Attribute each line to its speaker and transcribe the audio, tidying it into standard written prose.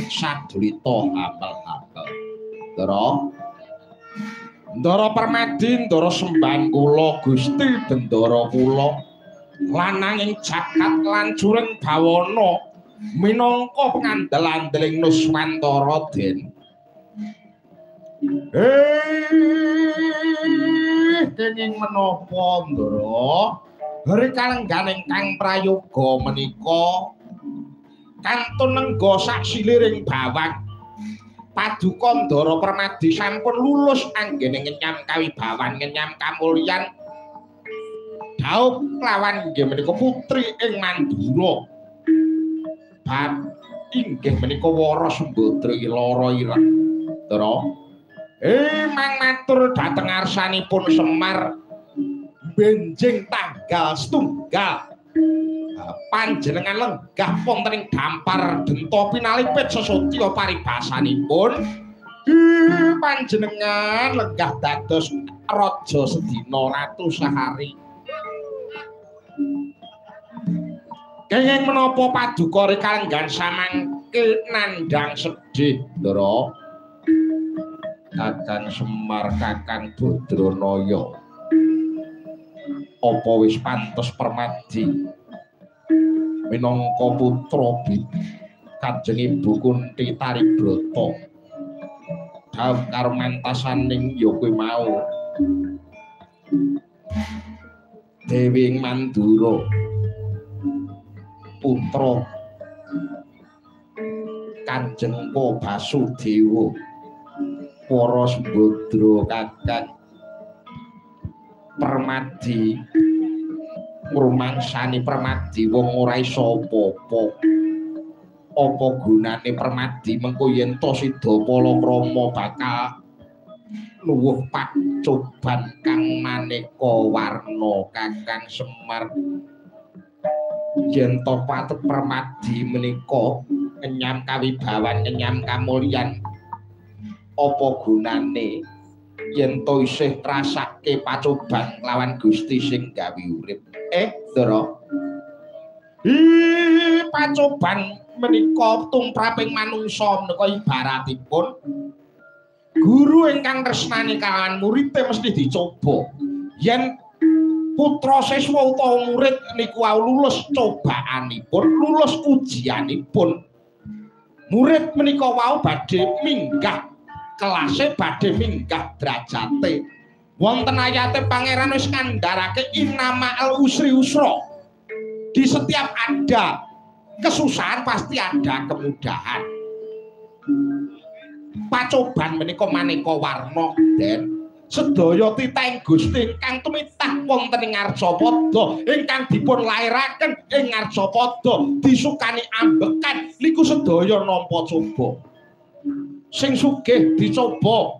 Speaker 1: Sadulita apel-apel. Ndara Permadi, ndara sembahan kula Gusti Bendara kula lananging jagat lan juring bawana minangka pangandel-andeling Nuswantara Den. Kenging menapa Ndara? Rikalengganing Kang Prayoga menika kantun nengga sak siliring bawang paduka Ndara Permadi sampun lulus anggene ngenyam kawibawan ngenyam kamulyan dhaup lawan inggih menika putri ing Mandura bab inggih menika Wara Sembadra lara ireng Ndara mang matur dhateng arsanipun Semar benjing tanggal setunggal panjenengan lenggah wonten ing dampar Denta pinalipit sesotya paribasanipun panjenengan lenggah dados raja sedina ratu sahari. Kenging menapa paduka rikalenggan samangke nandhang sedhih Ndara? Kakang Semar Kakang Badranaya apa wis pantes Permadi minangka putra Kanjeng Ibu Kunti Taribrata dhaup karo mantasaning ya kuwi mau Dewi Mandura putra Kanjeng Basudewa Wara Sembadra Kakang Permadi ngrumangsani Permadi wong ora iso apa-apa. Apa gunane Permadi mengko yen to Sida Palakrama bakal nuwuh pacoban kang maneka warna Kakang Semar. Yen to patut Permadi menika ngenyam kawibawan ngenyam kamulyan apa gunane yen to isih trasake pacoban lawan Gusti sing gawe urip. Ndara. Pacoban menika tumraping manungsa menika ibaratipun guru ingkang tresnani kalawan muridé mesti dicoba. Yen putra siswa utawa murid niku lulus cobaanipun, lulus ujianipun, murid menika wau badhe minggah kelase, badhe minggah derajate. Wonten ayate Pangeran wis ngandharake innama'al usri usra. Di setiap ada kesusahan pasti ada kemudahan. Pacoban menika maneka warna den sedaya titah Gusti ingkang tumitah wonten ing Arcapada ingkang dipun lairaken ing Arcapada disukani ambekan niku sedaya nampa coba. Sing sugih dicoba